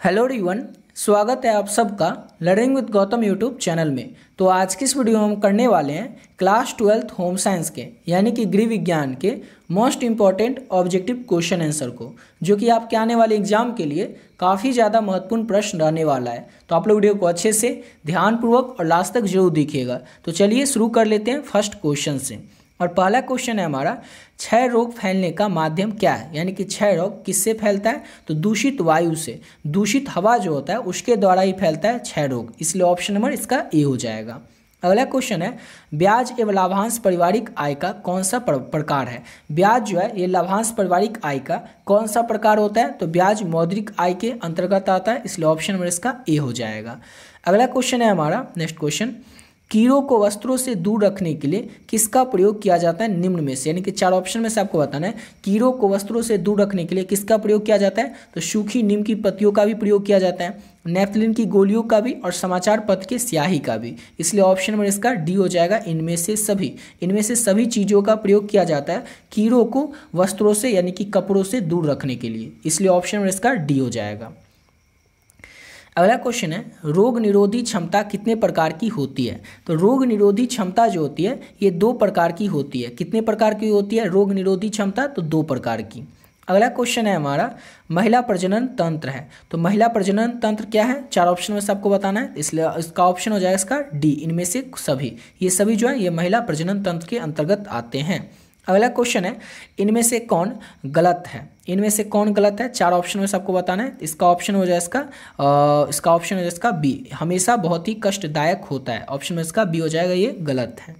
Hello everyone, स्वागत है आप सबका learning with Gautam YouTube channel में। तो आज की इस वीडियो में हम करने वाले हैं क्लास 12th होम साइंस के यानी कि गृह विज्ञान के most important objective question answer को, जो कि आपके आने वाले एग्जाम के लिए काफ़ी ज़्यादा महत्वपूर्ण प्रश्न रहने वाला है। तो आप लोग वीडियो को अच्छे से ध्यानपूर्वक और लास्ट तक जरूर देखिएगा। तो चलिए शुरू कर लेते हैं फर्स्ट क्वेश्चन से। और पहला क्वेश्चन है हमारा, क्षय रोग फैलने का माध्यम क्या है? यानी कि क्षय रोग किससे फैलता है? तो दूषित वायु से, दूषित हवा जो होता है उसके द्वारा ही फैलता है क्षय रोग, इसलिए ऑप्शन नंबर इसका ए हो जाएगा। अगला क्वेश्चन है, ब्याज एवं लाभांश पारिवारिक आय का कौन सा प्रकार है? ब्याज जो है ये लाभांश पारिवारिक आय का कौन सा प्रकार होता है? तो ब्याज मौद्रिक आय के अंतर्गत आता है, इसलिए ऑप्शन नंबर इसका ए हो जाएगा। अगला क्वेश्चन है हमारा नेक्स्ट क्वेश्चन, कीड़ों को वस्त्रों से दूर रखने के लिए किसका प्रयोग किया जाता है निम्न में से? यानी कि चार ऑप्शन में से आपको बताना है कीड़ों को वस्त्रों से दूर रखने के लिए किसका प्रयोग किया जाता है। तो सूखी नीम की पत्तियों का भी प्रयोग किया जाता है, नेफ्थलीन की गोलियों का भी, और समाचार पत्र के स्याही का भी, इसलिए ऑप्शन नंबर इसका डी हो जाएगा। इनमें से सभी चीज़ों का प्रयोग किया जाता है कीड़ों को वस्त्रों से यानी कि कपड़ों से दूर रखने के लिए, इसलिए ऑप्शन नंबर इसका डी हो जाएगा। अगला क्वेश्चन है, रोग निरोधी क्षमता कितने प्रकार की होती है? तो रोग निरोधी क्षमता जो होती है ये दो प्रकार की होती है। कितने प्रकार की होती है रोग निरोधी क्षमता? तो दो प्रकार की। अगला क्वेश्चन है हमारा, महिला प्रजनन तंत्र है। तो महिला प्रजनन तंत्र क्या है? चार ऑप्शन में से आपको बताना है, इसलिए इसका ऑप्शन हो जाएगा इसका डी, इनमें से सभी। ये सभी जो है ये महिला प्रजनन तंत्र के अंतर्गत आते हैं। अगला क्वेश्चन है, इनमें से कौन गलत है? इनमें से कौन गलत है? चार ऑप्शन में से आपको बताना है, इसका ऑप्शन हो जाए इसका ऑप्शन हो जाए इसका बी, हमेशा बहुत ही कष्टदायक होता है, ऑप्शन में इसका बी हो जाएगा, ये गलत है।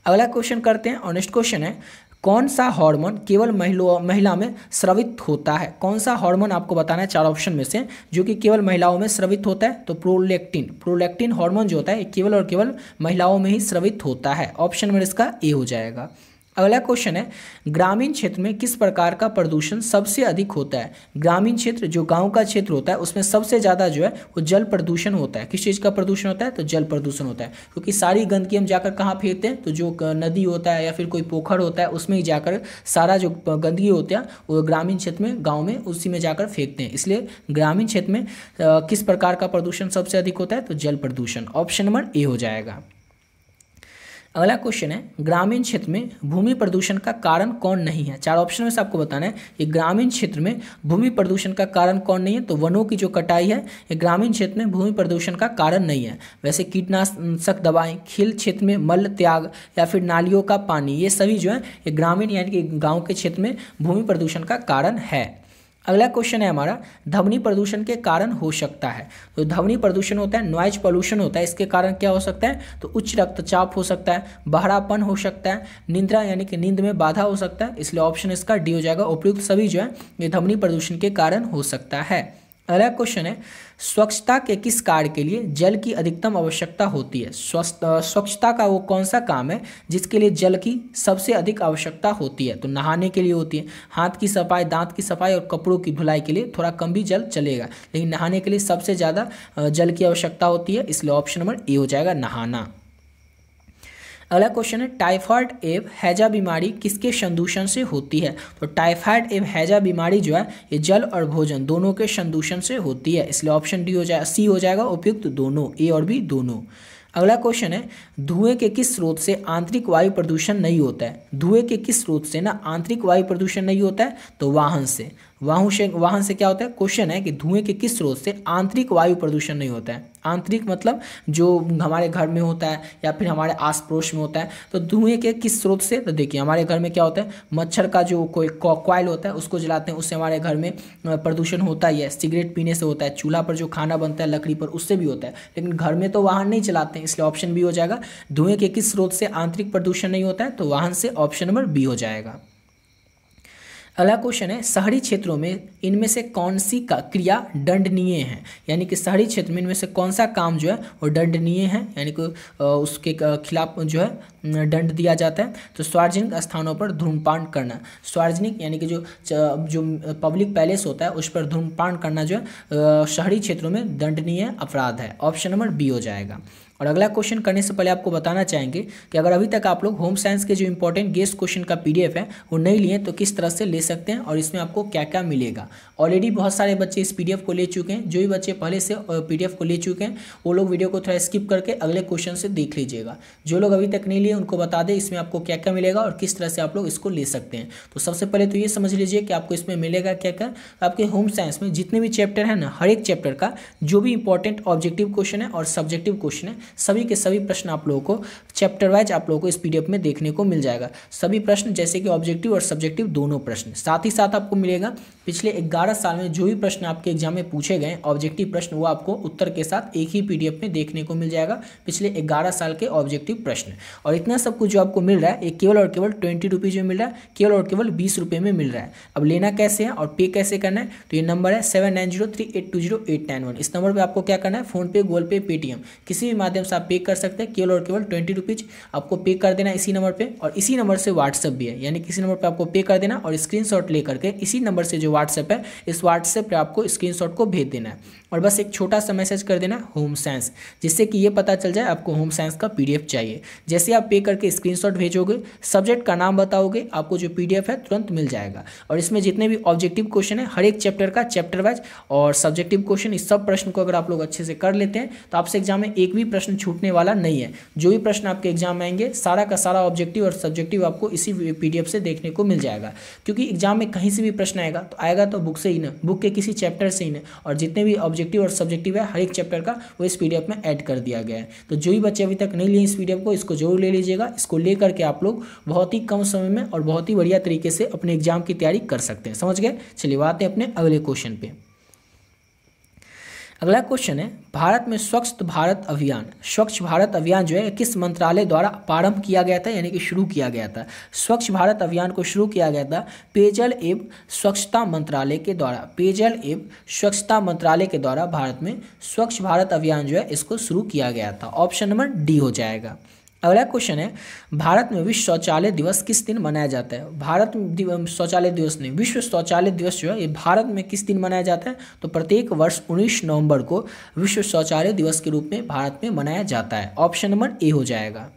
अगला क्वेश्चन करते हैं और नेक्स्ट क्वेश्चन है, कौन सा हार्मोन केवल महिला में स्रावित होता है? कौन सा हार्मोन आपको बताना है चार ऑप्शन में से जो कि केवल महिलाओं में स्रावित होता है? तो प्रोलैक्टिन हार्मोन जो होता है केवल और केवल महिलाओं में ही स्रावित होता है, ऑप्शन नंबर इसका ए हो जाएगा। अगला क्वेश्चन है, ग्रामीण क्षेत्र में किस प्रकार का प्रदूषण सबसे अधिक होता है? ग्रामीण क्षेत्र जो गांव का क्षेत्र होता है उसमें सबसे ज़्यादा जो है वो जल प्रदूषण होता है। किस चीज़ का प्रदूषण होता है? तो जल प्रदूषण होता है, क्योंकि सारी गंदगी हम जाकर कहाँ फेंकते हैं? तो जो नदी होता है या फिर कोई पोखर होता है उसमें ही जाकर सारा जो गंदगी होता है वो ग्रामीण क्षेत्र में, गाँव में, उसी में जाकर फेंकते हैं। इसलिए ग्रामीण क्षेत्र में किस प्रकार का प्रदूषण सबसे अधिक होता है? तो जल प्रदूषण, ऑप्शन नंबर ए हो जाएगा। अगला क्वेश्चन है, ग्रामीण क्षेत्र में भूमि प्रदूषण का कारण कौन नहीं है? चार ऑप्शन में से आपको बताना है कि ग्रामीण क्षेत्र में भूमि प्रदूषण का कारण कौन नहीं है। तो वनों की जो कटाई है ये ग्रामीण क्षेत्र में भूमि प्रदूषण का कारण नहीं है। वैसे कीटनाशक दवाएं, खेल क्षेत्र में मल त्याग या फिर नालियों का पानी, ये सभी जो है ये ग्रामीण यानी कि गाँव के क्षेत्र में भूमि प्रदूषण का कारण है। अगला क्वेश्चन है हमारा, ध्वनि प्रदूषण के कारण हो सकता है। तो ध्वनि प्रदूषण होता है, नॉइज पोल्यूशन होता है, इसके कारण क्या हो सकता है? तो उच्च रक्तचाप हो सकता है, बहरापन हो सकता है, निद्रा यानी कि नींद में बाधा हो सकता है, इसलिए ऑप्शन इसका डी हो जाएगा। उपयुक्त सभी जो है ये ध्वनि प्रदूषण के कारण हो सकता है। अगला क्वेश्चन है, स्वच्छता के किस कार्य के लिए जल की अधिकतम आवश्यकता होती है? स्वच्छता का वो कौन सा काम है जिसके लिए जल की सबसे अधिक आवश्यकता होती है? तो नहाने के लिए होती है, हाथ की सफाई, दांत की सफाई और कपड़ों की धुलाई के लिए थोड़ा कम भी जल चलेगा, लेकिन नहाने के लिए सबसे ज़्यादा जल की आवश्यकता होती है, इसलिए ऑप्शन नंबर ए हो जाएगा, नहाना। अगला क्वेश्चन है, टाइफाइड एवं हैजा बीमारी किसके संदूषण से होती है? तो टाइफाइड एवं हैजा बीमारी जो है ये जल और भोजन दोनों के संदूषण से होती है, इसलिए ऑप्शन डी हो जाएगा, सी हो जाएगा, उपयुक्त दोनों, ए और बी दोनों। अगला क्वेश्चन है, धुएं के किस स्रोत से आंतरिक वायु प्रदूषण नहीं होता है? धुएं के किस स्रोत से ना आंतरिक वायु प्रदूषण नहीं होता है? तो वाहन से। वाहन से क्या होता है? क्वेश्चन है कि धुएं के किस स्रोत से आंतरिक वायु प्रदूषण नहीं होता है? आंतरिक मतलब जो हमारे घर में होता है या फिर हमारे आस पड़ोस में होता है। तो धुएं के किस स्रोत से? तो देखिए हमारे घर में क्या होता है, मच्छर का जो कोई कॉइल होता है उसको जलाते हैं, उससे हमारे घर में प्रदूषण होता ही है। सिगरेट पीने से होता है, चूल्हा पर जो खाना बनता है लकड़ी पर उससे भी होता है, लेकिन घर में तो वाहन नहीं चलाते हैं, इसलिए ऑप्शन बी हो जाएगा। धुएं के किस स्रोत से आंतरिक प्रदूषण नहीं होता है? तो वाहन से, ऑप्शन नंबर बी हो जाएगा। अगला क्वेश्चन है, शहरी क्षेत्रों में इनमें से कौन सी क्रिया दंडनीय है? यानी कि शहरी क्षेत्र में इनमें से कौन सा काम जो है वो दंडनीय है, यानी कि उसके खिलाफ जो है दंड दिया जाता है? तो सार्वजनिक स्थानों पर धूम्रपान करना, सार्वजनिक यानी कि जो पब्लिक पैलेस होता है उस पर धूम्रपान करना जो है शहरी क्षेत्रों में दंडनीय अपराध है, ऑप्शन नंबर बी हो जाएगा। और अगला क्वेश्चन करने से पहले आपको बताना चाहेंगे कि अगर अभी तक आप लोग होम साइंस के जो इंपॉर्टेंट गेस्ट क्वेश्चन का PDF है वो नहीं लिए तो किस तरह से ले सकते हैं और इसमें आपको क्या क्या मिलेगा। ऑलरेडी बहुत सारे बच्चे इस PDF को ले चुके हैं। जो भी बच्चे पहले से PDF को ले चुके हैं वो लोग वीडियो को थोड़ा स्किप करके अगले क्वेश्चन से देख लीजिएगा। जो लोग अभी तक नहीं लिए उनको बता दें इसमें आपको क्या क्या मिलेगा और किस तरह से आप लोग इसको ले सकते हैं। तो सबसे पहले तो ये समझ लीजिए कि आपको इसमें मिलेगा क्या क्या। आपके होम साइंस में जितने भी चैप्टर है ना, हर एक चैप्टर का जो भी इंपॉर्टेंट ऑब्जेक्टिव क्वेश्चन है और सब्जेक्टिव क्वेश्चन है, सभी के सभी प्रश्न आप लोगों को चैप्टर वाइज आप लोगों को इस PDF में देखने को मिल जाएगा। सभी प्रश्न जैसे कि ऑब्जेक्टिव और सब्जेक्टिव दोनों प्रश्न। साथ ही साथ आपको मिलेगा पिछले 11 साल में जो भी प्रश्न आपके एग्जाम में पूछे गए ऑब्जेक्टिव प्रश्न, वो आपको उत्तर के साथ एक ही PDF में देखने को मिल जाएगा। पिछले 11 साल के ऑब्जेक्टिव प्रश्न और इतना सब कुछ जो आपको मिल रहा है ये केवल और केवल 20 रुपीज़ में मिल रहा है, केवल और केवल 20 रुपये में मिल रहा है। अब लेना कैसे है और पे कैसे करना है, तो ये नंबर है 7903820891। इस नंबर पर आपको क्या करना है, फोनपे, गूगल पे, पेटीएम किसी भी माध्यम से आप पे कर सकते हैं। केवल और केवल 20 रुपीज़ आपको पे कर देना इसी नंबर पे और इसी नंबर से व्हाट्सएप भी है, यानी किसी नंबर पे आपको पे कर देना और स्क्रीनशॉट लेकर के इसी नंबर से जो व्हाट्सएप है इस व्हाट्सएप पे आपको स्क्रीनशॉट को भेज देना है और बस एक छोटा सा मैसेज कर देना होम साइंस, जिससे कि ये पता चल जाए आपको होम साइंस का PDF चाहिए। जैसे आप पे करके स्क्रीनशॉट भेजोगे, सब्जेक्ट का नाम बताओगे, आपको जो PDF है तुरंत मिल जाएगा। और इसमें जितने भी ऑब्जेक्टिव क्वेश्चन है हर एक चैप्टर का चैप्टर वाइज और सब्जेक्टिव क्वेश्चन, इस सब प्रश्न को अगर आप लोग अच्छे से कर लेते हैं तो आपसे एग्जाम में एक भी प्रश्न छूटने वाला नहीं है। जो भी प्रश्न आपके एग्जाम में आएंगे सारा का सारा ऑब्जेक्टिव और सब्जेक्टिव आपको इसी PDF से देखने को मिल जाएगा। क्योंकि एग्जाम में कहीं से भी प्रश्न आएगा तो बुक से ही ना, बुक के किसी चैप्टर से ही ना, और जितने भी ऑब्जेक्टिव और सब्जेक्टिव है हर एक चैप्टर का वो इस PDF में ऐड कर दिया गया है। तो जो भी बच्चे अभी तक नहीं लिए इस PDF को, इसको जरूर ले लीजिएगा। इसको ले करके आप लोग बहुत ही कम समय में और बहुत ही बढ़िया तरीके से अपने एग्जाम की तैयारी कर सकते हैं। समझ गए? चलिए बात है अपने अगले क्वेश्चन पे। अगला क्वेश्चन है, भारत में स्वच्छ भारत अभियान जो है किस मंत्रालय द्वारा प्रारंभ किया गया था, यानी कि शुरू किया गया था। स्वच्छ भारत अभियान को शुरू किया गया था पेयजल एवं स्वच्छता मंत्रालय के द्वारा। भारत में स्वच्छ भारत अभियान जो है इसको शुरू किया गया था। ऑप्शन नंबर डी हो जाएगा। अगला क्वेश्चन है, भारत में विश्व शौचालय दिवस किस दिन मनाया जाता है। भारत में शौचालय दिवस नहीं, विश्व शौचालय दिवस जो है ये भारत में किस दिन मनाया जाता है, तो प्रत्येक वर्ष 19 नवंबर को विश्व शौचालय दिवस के रूप में भारत में मनाया जाता है। ऑप्शन नंबर ए हो जाएगा।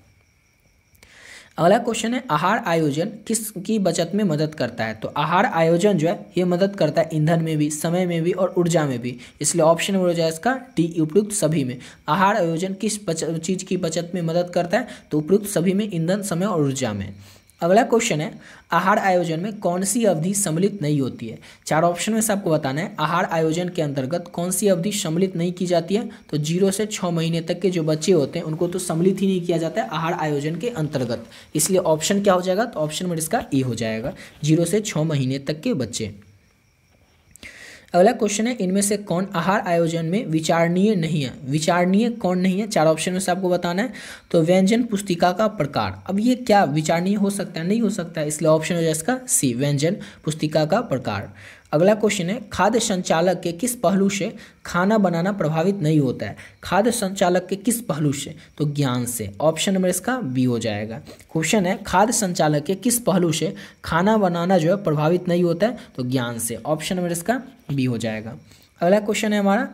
अगला क्वेश्चन है, आहार आयोजन किसकी बचत में मदद करता है। तो आहार आयोजन जो है ये मदद करता है ईंधन में भी, समय में भी और ऊर्जा में भी, इसलिए ऑप्शन नंबर हो जाए इसका डी, उपयुक्त सभी में। आहार आयोजन किस चीज़ की बचत में मदद करता है, तो उपयुक्त सभी में, ईंधन, समय और ऊर्जा में। अगला क्वेश्चन है, आहार आयोजन में कौन सी अवधि सम्मिलित नहीं होती है। 4 ऑप्शन में से आपको बताना है आहार आयोजन के अंतर्गत कौन सी अवधि सम्मिलित नहीं की जाती है। तो 0 से 6 महीने तक के जो बच्चे होते हैं उनको तो सम्मिलित ही नहीं किया जाता है आहार आयोजन के अंतर्गत, इसलिए ऑप्शन क्या हो जाएगा, तो ऑप्शन नंबर इसका ए हो जाएगा, 0 से 6 महीने तक के बच्चे। अगला क्वेश्चन है, इनमें से कौन आहार आयोजन में विचारणीय नहीं है। विचारणीय कौन नहीं है, 4 ऑप्शन में से आपको बताना है। तो व्यंजन पुस्तिका का प्रकार, अब ये क्या विचारणीय हो सकता है, नहीं हो सकता है, इसलिए ऑप्शन हो जाए इसका सी, व्यंजन पुस्तिका का प्रकार। अगला क्वेश्चन है, खाद्य संचालक के किस पहलू से खाना बनाना प्रभावित नहीं होता है। खाद्य संचालक के किस पहलू से, तो ज्ञान से। ऑप्शन नंबर इसका बी हो जाएगा। क्वेश्चन है, खाद्य संचालक के किस पहलू से खाना बनाना जो है प्रभावित नहीं होता है, तो ज्ञान से। ऑप्शन नंबर इसका बी हो जाएगा। अगला क्वेश्चन है हमारा,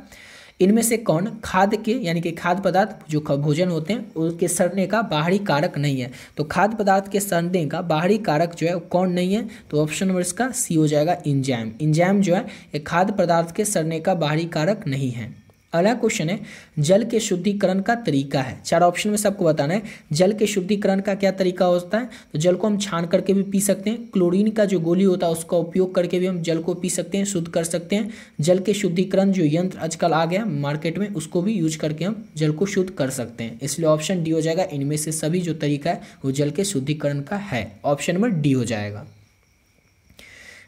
इनमें से कौन खाद्य के, यानी कि खाद्य पदार्थ जो भोजन होते हैं उसके सड़ने का बाहरी कारक नहीं है। तो खाद्य पदार्थ के सड़ने का बाहरी कारक जो है कौन नहीं है, तो ऑप्शन नंबर इसका सी हो जाएगा, एंजाइम। एंजाइम जो है ये खाद्य पदार्थ के सड़ने का बाहरी कारक नहीं है। अगला क्वेश्चन है, जल के शुद्धिकरण का तरीका है। 4 ऑप्शन में से आपको बताना है जल के शुद्धिकरण का क्या तरीका होता है। तो जल को हम छान करके भी पी सकते हैं, क्लोरीन का जो गोली होता है उसका उपयोग करके भी हम जल को पी सकते हैं, शुद्ध कर सकते हैं। जल के शुद्धिकरण जो यंत्र आजकल आ गया मार्केट में उसको भी यूज करके हम जल को शुद्ध कर सकते हैं, इसलिए ऑप्शन डी हो जाएगा। इनमें से सभी जो तरीका है वो जल के शुद्धिकरण का है। ऑप्शन नंबर डी हो जाएगा।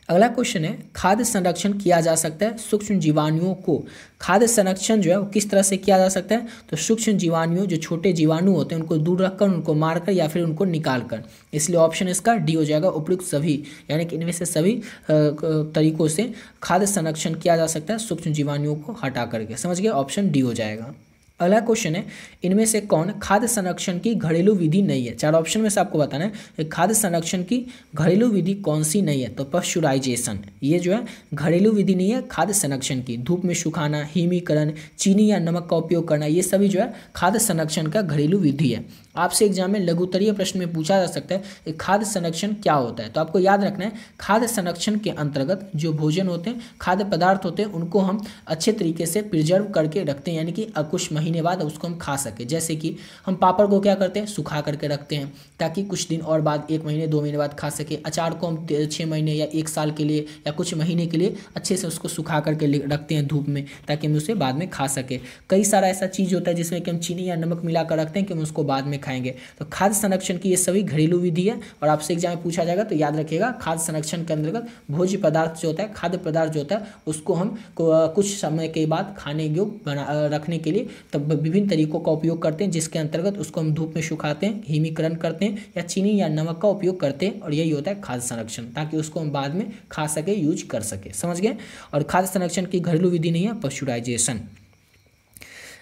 अगला क्वेश्चन है, खाद्य संरक्षण किया जा सकता है सूक्ष्म जीवाणुओं को। खाद्य संरक्षण जो है वो किस तरह से किया जा सकता है, तो सूक्ष्म जीवाणुओं जो छोटे जीवाणु होते हैं उनको दूर रखकर, उनको मारकर या फिर उनको निकाल कर, इसलिए ऑप्शन इसका डी हो जाएगा, उपयुक्त सभी, यानी कि इनमें से सभी तरीकों से खाद्य संरक्षण किया जा सकता है सूक्ष्म जीवाणुओं को हटा करके। समझ गए, ऑप्शन डी हो जाएगा। अगला क्वेश्चन है, इनमें से कौन खाद्य संरक्षण की घरेलू विधि नहीं है? 4 ऑप्शन में से आपको बताना है कि खाद्य संरक्षण की घरेलू विधि कौन सी नहीं है। तो पाश्चुराइजेशन, ये जो है घरेलू विधि नहीं है खाद्य संरक्षण की। धूप में सुखाना, हिमीकरण, चीनी या नमक का उपयोग करना, ये सभी जो है खाद्य संरक्षण का घरेलू विधि है। आपसे एग्जाम में लघुत्तरीय प्रश्न में पूछा जा सकता है कि खाद्य संरक्षण क्या होता है। तो आपको याद रखना है, खाद्य संरक्षण के अंतर्गत जो भोजन होते हैं, खाद्य पदार्थ होते हैं, उनको हम अच्छे तरीके से प्रिजर्व करके रखते हैं, यानी कि कुछ महीने बाद उसको हम खा सके। जैसे कि हम पापड़ को क्या करते हैं, सुखा करके रखते हैं ताकि कुछ दिन और बाद, 1 महीने 2 महीने बाद खा सके। अचार को हम 6 महीने या 1 साल के लिए या कुछ महीने के लिए अच्छे से उसको सुखा करके रखते हैं धूप में, ताकि हम उसे बाद में खा सके। कई सारा ऐसा चीज़ होता है जिसमें कि हम चीनी या नमक मिलाकर रखते हैं कि हम उसको बाद में खाएंगे। तो खाद्य संरक्षण की ये सभी घरेलू विधि है और आपसे एग्जाम में पूछा जाएगा। तो याद रखिएगा, खाद्य संरक्षण के अंतर्गत भोज्य पदार्थ जो होता है, खाद्य पदार्थ जो होता है, उसको हम कुछ समय के बाद खाने योग्य रखने के लिए तब विभिन्न तरीकों का उपयोग करते हैं, जिसके अंतर्गत उसको हम धूप में सुखाते हैं, हिमीकरण करते हैं या चीनी या नमक का उपयोग करते हैं। और यही होता है खाद्य संरक्षण, ताकि उसको हम बाद में खा सके, यूज कर सके। समझ गए? और खाद्य संरक्षण की घरेलू विधि नहीं है पाश्चुराइजेशन।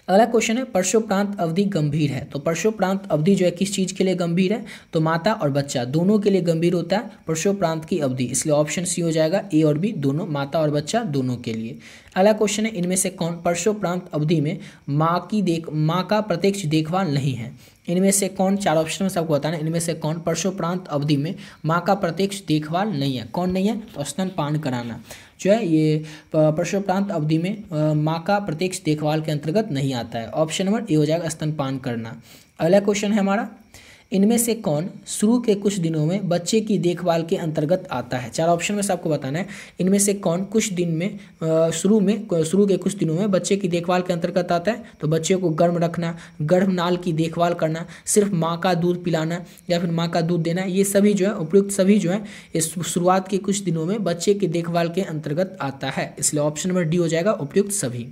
अगला क्वेश्चन है, प्रसवोपरांत अवधि गंभीर है। तो प्रसवोपरांत अवधि जो है किस चीज़ के लिए गंभीर है? तो माता और बच्चा दोनों के लिए गंभीर होता है प्रसवोपरांत की अवधि, इसलिए ऑप्शन सी हो जाएगा, ए और बी दोनों, माता और बच्चा दोनों के लिए। अगला क्वेश्चन है, इनमें से कौन प्रसवोपरांत अवधि में माँ का प्रत्यक्ष देखभाल नहीं है? इनमें से कौन, 4 ऑप्शन में सबको बताना है, इनमें से कौन प्रसवोपरांत अवधि में माँ का प्रत्यक्ष देखभाल नहीं है? कौन नहीं है? तो स्तनपान कराना जो है ये प्रसवोपरांत अवधि में माँ का प्रत्यक्ष देखभाल के अंतर्गत नहीं आता है। ऑप्शन नंबर ए हो जाएगा, स्तनपान करना। अगला क्वेश्चन है हमारा, इनमें से कौन शुरू के कुछ दिनों में बच्चे की देखभाल के अंतर्गत आता है? 4 ऑप्शन में से आपको बताना है, इनमें से कौन कुछ दिन में शुरू के कुछ दिनों में बच्चे की देखभाल के अंतर्गत आता है? तो बच्चे को गर्म रखना, गर्भनाल की देखभाल करना, सिर्फ माँ का दूध पिलाना या फिर माँ का दूध देना, ये सभी जो है उपयुक्त सभी जो है इस शुरुआत के कुछ दिनों में बच्चे की देखभाल के अंतर्गत आता है, इसलिए ऑप्शन नंबर डी हो जाएगा, उपयुक्त सभी।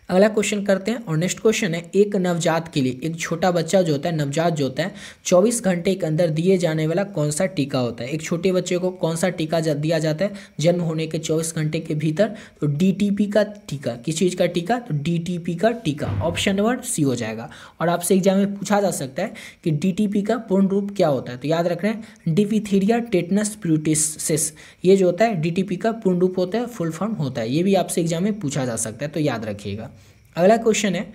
अगला क्वेश्चन करते हैं और नेक्स्ट क्वेश्चन है, एक नवजात के लिए, एक छोटा बच्चा जो होता है, नवजात जो होता है, 24 घंटे के अंदर दिए जाने वाला कौन सा टीका होता है? एक छोटे बच्चे को कौन सा टीका दिया जाता है जन्म होने के 24 घंटे के भीतर? तो DTP का टीका। किस चीज़ का टीका? तो DTP का टीका, ऑप्शन नंबर सी हो जाएगा। और आपसे एग्जाम में पूछा जा सकता है कि DTP का पूर्ण रूप क्या होता है? तो याद रख रहे हैं, डिप्थीरिया टेटनस प्यूटिसिस, ये जो होता है DTP का पूर्ण रूप होता है, फुल फॉर्म होता है। ये भी आपसे एग्जाम में पूछा जा सकता है, तो याद रखिएगा। अगला क्वेश्चन है,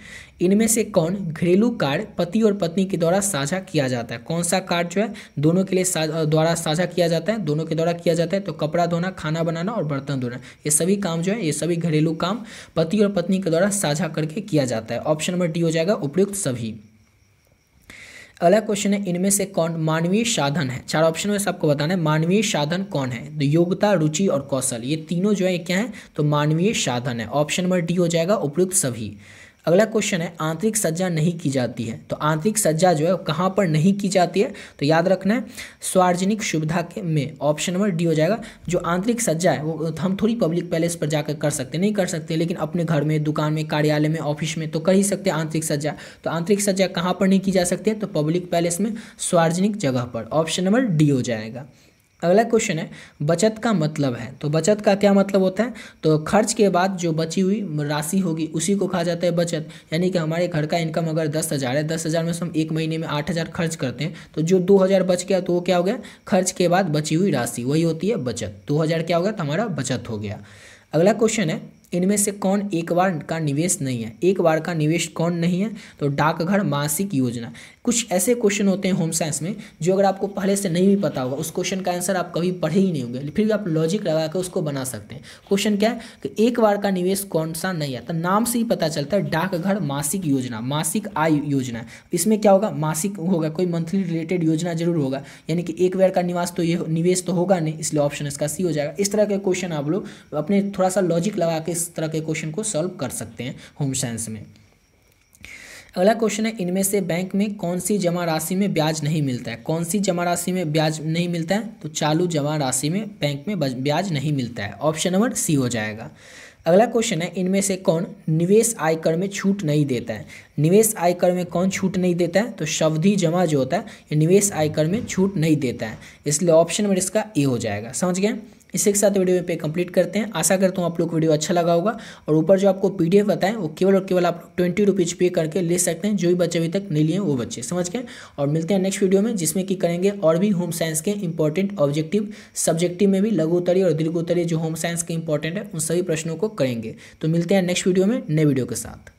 इनमें से कौन घरेलू कार्य पति और पत्नी के द्वारा साझा किया जाता है? कौन सा कार्य जो है दोनों के लिए द्वारा साझा किया जाता है? दोनों के द्वारा किया जाता है। तो कपड़ा धोना, खाना बनाना और बर्तन धोना, ये सभी काम जो है, ये सभी घरेलू काम पति और पत्नी के द्वारा साझा करके किया जाता है। ऑप्शन नंबर डी हो जाएगा, उपयुक्त सभी। अगला क्वेश्चन है, इनमें से कौन मानवीय साधन है? 4 ऑप्शन में से आपको बताना है, मानवीय साधन कौन है? तो योग्यता, रुचि और कौशल, ये तीनों जो है क्या है? तो मानवीय साधन है। ऑप्शन नंबर डी हो जाएगा, उपयुक्त सभी। अगला क्वेश्चन है, आंतरिक सज्जा नहीं की जाती है। तो आंतरिक सज्जा जो है कहाँ पर नहीं की जाती है? तो याद रखना है, सार्वजनिक सुविधा के में। ऑप्शन नंबर डी हो जाएगा। जो आंतरिक सज्जा है वो हम थोड़ी पब्लिक पैलेस पर जाकर कर सकते, नहीं कर सकते, लेकिन अपने घर में, दुकान में, कार्यालय में, ऑफिस में तो कर ही सकते हैं आंतरिक सज्जा। तो आंतरिक सज्जा कहाँ पर नहीं की जा सकती है? तो पब्लिक पैलेस में, सार्वजनिक जगह पर। ऑप्शन नंबर डी हो जाएगा। अगला क्वेश्चन है, बचत का मतलब है। तो बचत का क्या मतलब होता है? तो खर्च के बाद जो बची हुई राशि होगी उसी को कहा जाता है बचत। यानी कि हमारे घर का इनकम अगर 10,000 है, 10,000 में से हम एक महीने में 8,000 खर्च करते हैं, तो जो 2,000 बच गया तो वो क्या हो गया? खर्च के बाद बची हुई राशि, वही होती है बचत। 2,000 क्या हो गया? तो हमारा बचत हो गया। अगला क्वेश्चन है, इनमें से कौन एक बार का निवेश नहीं है? एक बार का निवेश कौन नहीं है? तो डाकघर मासिक योजना। कुछ ऐसे क्वेश्चन होते हैं होम साइंस में जो अगर आपको पहले से नहीं भी पता होगा, उस क्वेश्चन का आंसर आप कभी पढ़े ही नहीं होंगे, फिर भी आप लॉजिक लगा कर उसको बना सकते हैं। क्वेश्चन क्या है कि एक बार का निवेश कौन सा नहीं है? तो नाम से ही पता चलता है, डाकघर मासिक योजना, मासिक आय योजना। इसमें क्या होगा? मासिक होगा, कोई मंथली रिलेटेड योजना जरूर होगा, यानी कि एक बार का निवेश तो होगा नहीं, इसलिए ऑप्शन इसका सी हो जाएगा। इस तरह के क्वेश्चन आप लोग अपने थोड़ा सा लॉजिक लगा के इस तरह के क्वेश्चन को सॉल्व कर सकते हैं होम साइंस में। अगला क्वेश्चन है, इनमें से बैंक में कौन सी जमा राशि में ब्याज नहीं मिलता है? कौन सी जमा राशि में ब्याज नहीं मिलता है? तो चालू जमा राशि में बैंक में ब्याज नहीं मिलता है। ऑप्शन नंबर सी हो जाएगा। अगला क्वेश्चन है, इनमें से कौन निवेश आयकर में छूट नहीं देता है? निवेश आयकर में कौन छूट नहीं देता है? तो सावधि जमा जो होता है ये निवेश आयकर में छूट नहीं देता है, इसलिए ऑप्शन नंबर इसका ए हो जाएगा। समझ गए? इसी के साथ वीडियो पे कंप्लीट करते हैं। आशा करता हूँ आप लोग को वीडियो अच्छा लगा होगा। और ऊपर जो आपको PDF बताएं वो केवल और केवल आप 20 रुपीज़ पे करके ले सकते हैं। जो भी बच्चे अभी तक नहीं लिए वो बच्चे समझ गए। और मिलते हैं नेक्स्ट वीडियो में, जिसमें कि करेंगे और भी होम साइंस के इंपॉर्टेंट ऑब्जेक्टिव, सब्जेक्टिव में भी लघु उत्तरीय और दीर्घ उत्तरीय जो होम साइंस के इंपॉर्टेंट है उन सभी प्रश्नों को करेंगे। तो मिलते हैं नेक्स्ट वीडियो में नए वीडियो के साथ।